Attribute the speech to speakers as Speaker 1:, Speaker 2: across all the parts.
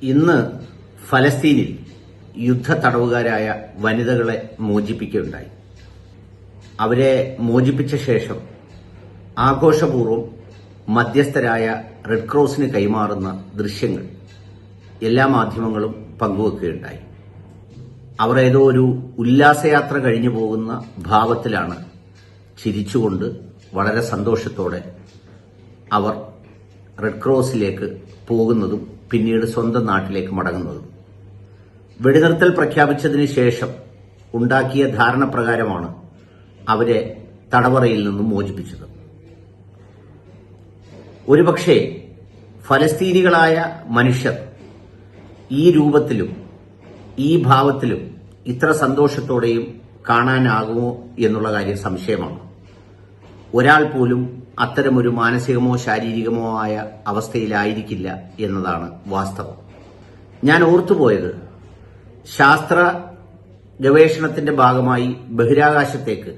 Speaker 1: ഇന്ന് ഫലസ്തീനിൽ യുദ്ധ തടവുകാരായ വനിതകളെ മോചിപ്പിക്കുകയുണ്ടായി. അവരെ മോചിപ്പിച്ച ശേഷം ആഘോഷപൂർവ്വം മധ്യസ്ഥരായ റെഡ് ക്രോസിന് കൈമാറുന്ന ദൃശ്യങ്ങൾ എല്ലാ മാധ്യമങ്ങളും പങ്കുവെക്കുകയുണ്ടായി. അവർ ഏതോ ഒരു ഉല്ലാസയാത്ര കഴിഞ്ഞു പോകുന്ന ഭാവത്തിലാണ് ചിരിച്ചുകൊണ്ട് വളരെ സന്തോഷത്തോടെ അവർ റെഡ് ക്രോസിലേക്ക് പോകുന്നതും പിന്നീട് സ്വന്തം നാട്ടിലേക്ക് മടങ്ങുന്നതും. വെടിനിർത്തൽ പ്രഖ്യാപിച്ചതിന് ശേഷം ഉണ്ടാക്കിയ ധാരണപ്രകാരമാണ് അവരെ തടവറയിൽ നിന്നും മോചിപ്പിച്ചത്. ഒരുപക്ഷെ ഫലസ്തീനികളായ മനുഷ്യർ ഈ രൂപത്തിലും ഈ ഭാവത്തിലും ഇത്ര സന്തോഷത്തോടെയും കാണാനാകുമോ എന്നുള്ള കാര്യം സംശയമാണ്. ഒരാൾ പോലും അത്തരമൊരു മാനസികമോ ശാരീരികമോ ആയ അവസ്ഥയിലായിരിക്കില്ല എന്നതാണ് വാസ്തവം. ഞാൻ ഓർത്തുപോയത്, ശാസ്ത്ര ഗവേഷണത്തിന്റെ ഭാഗമായി ബഹിരാകാശത്തേക്ക്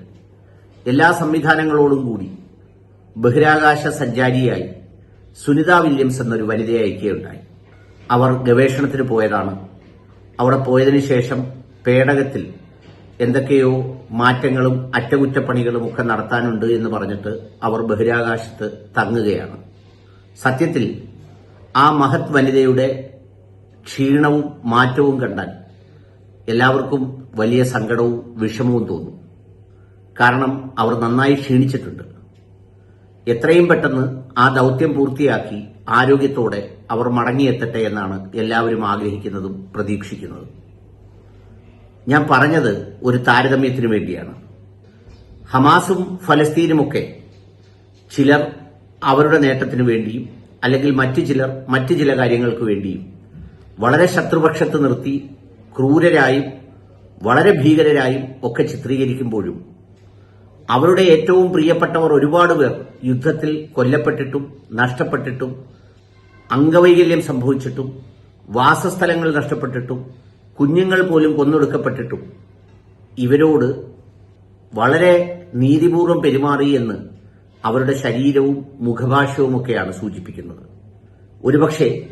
Speaker 1: എല്ലാ സംവിധാനങ്ങളോടും കൂടി ബഹിരാകാശ സഞ്ചാരിയായി സുനിത വില്യംസ് എന്നൊരു വനിതയെ അയക്കുകയുണ്ടായി. അവർ ഗവേഷണത്തിന് പോയതാണ്. അവിടെ പോയതിനു ശേഷം പേടകത്തിൽ എന്തൊക്കെയോ മാറ്റങ്ങളും അറ്റകുറ്റപ്പണികളും ഒക്കെ നടത്താനുണ്ട് എന്ന് പറഞ്ഞിട്ട് അവർ ബഹിരാകാശത്ത് തങ്ങുകയാണ്. സത്യത്തിൽ ആ മഹത് വനിതയുടെ ക്ഷീണവും മാറ്റവും കണ്ടാൽ എല്ലാവർക്കും വലിയ സങ്കടവും വിഷമവും തോന്നും. കാരണം അവർ നന്നായി ക്ഷീണിച്ചിട്ടുണ്ട്. എത്രയും പെട്ടെന്ന് ആ ദൌത്യം പൂർത്തിയാക്കി ആരോഗ്യത്തോടെ അവർ മടങ്ങിയെത്തട്ടെ എന്നാണ് എല്ലാവരും ആഗ്രഹിക്കുന്നതും പ്രതീക്ഷിക്കുന്നതും. ഞാൻ പറഞ്ഞത് ഒരു താരതമ്യത്തിനു വേണ്ടിയാണ്. ഹമാസും ഫലസ്തീനുമൊക്കെ ചിലർ അവരുടെ നേട്ടത്തിനു വേണ്ടിയും അല്ലെങ്കിൽ മറ്റു ചിലർ മറ്റു ചില കാര്യങ്ങൾക്ക് വേണ്ടിയും വളരെ ശത്രുപക്ഷത്ത് നിർത്തി ക്രൂരരായും വളരെ ഭീകരരായും ഒക്കെ ചിത്രീകരിക്കുമ്പോഴും അവരുടെ ഏറ്റവും പ്രിയപ്പെട്ടവർ ഒരുപാട് പേർ യുദ്ധത്തിൽ കൊല്ലപ്പെട്ടിട്ടും നഷ്ടപ്പെട്ടിട്ടും അംഗവൈകല്യം സംഭവിച്ചിട്ടും വാസസ്ഥലങ്ങൾ നഷ്ടപ്പെട്ടിട്ടും കുഞ്ഞുങ്ങൾ പോലും കൊന്നൊടുക്കപ്പെട്ടിട്ടും ഇവരോട് വളരെ നീതിപൂർവ്വം പെരുമാറി എന്ന് അവരുടെ ശരീരവും മുഖഭാഷവുമൊക്കെയാണ് സൂചിപ്പിക്കുന്നത്. ഒരുപക്ഷെ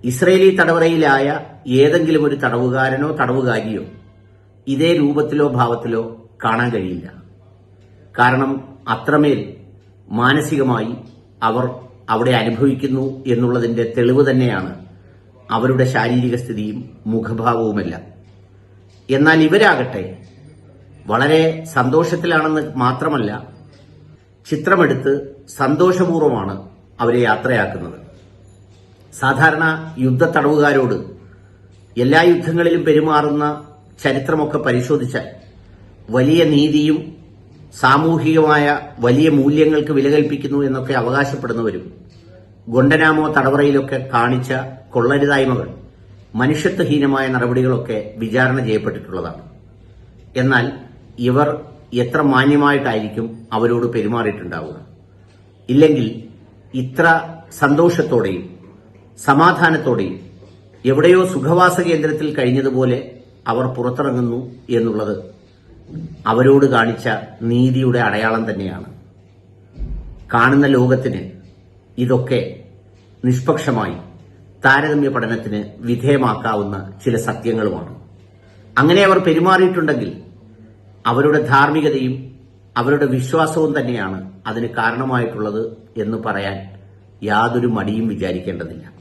Speaker 1: ഇസ്രയേലി തടവറയിലായ ഏതെങ്കിലും ഒരു തടവുകാരനോ തടവുകാരിയോ ഇതേ രൂപത്തിലോ ഭാവത്തിലോ കാണാൻ കഴിയില്ല. കാരണം അത്രമേൽ മാനസികമായി അവർ അവിടെ അനുഭവിക്കുന്നു എന്നുള്ളതിന്റെ തെളിവ് തന്നെയാണ് അവരുടെ ശാരീരിക സ്ഥിതിയും മുഖഭാവവുമെല്ലാം. എന്നാൽ ഇവരാകട്ടെ വളരെ സന്തോഷത്തിലാണെന്ന് മാത്രമല്ല, ചിത്രമെടുത്ത് സന്തോഷപൂർവ്വമാണ് അവരെ യാത്രയാക്കുന്നത്. സാധാരണ യുദ്ധ തടവുകാരോട് എല്ലാ യുദ്ധങ്ങളിലും പെരുമാറുന്ന ചരിത്രമൊക്കെ പരിശോധിച്ചാൽ വലിയ നീതിയും സാമൂഹികമായ വലിയ മൂല്യങ്ങൾക്ക് വില കൽപ്പിക്കുന്നു എന്നൊക്കെ അവകാശപ്പെടുന്നവരും ഗൊണ്ടനാമോ തടവറയിലൊക്കെ കാണിച്ച കൊള്ളരുതായ്മകൾ, മനുഷ്യത്വഹീനമായ നടപടികളൊക്കെ വിചാരണ ചെയ്യപ്പെട്ടിട്ടുള്ളതാണ്. എന്നാൽ ഇവർ എത്ര മാന്യമായിട്ടായിരിക്കും അവരോട് പെരുമാറിയിട്ടുണ്ടാവുക? ഇല്ലെങ്കിൽ ഇത്ര സന്തോഷത്തോടെയും സമാധാനത്തോടെയും എവിടെയോ സുഖവാസ കേന്ദ്രത്തിൽ കഴിഞ്ഞതുപോലെ അവർ പുറത്തിറങ്ങുന്നു എന്നുള്ളത് അവരോട് കാണിച്ച നീതിയുടെ അടയാളം തന്നെയാണ്. കാണുന്ന ലോകത്തിന് ഇതൊക്കെ നിഷ്പക്ഷമായി താരതമ്യ പഠനത്തിന് വിധേയമാക്കാവുന്ന ചില സത്യങ്ങളുമാണ്. അങ്ങനെ അവർ പെരുമാറിയിട്ടുണ്ടെങ്കിൽ അവരുടെ ധാർമ്മികതയും അവരുടെ വിശ്വാസവും തന്നെയാണ് അതിന് കാരണമായിട്ടുള്ളത് എന്ന് പറയാൻ യാതൊരു മടിയും വിചാരിക്കേണ്ടതില്ല.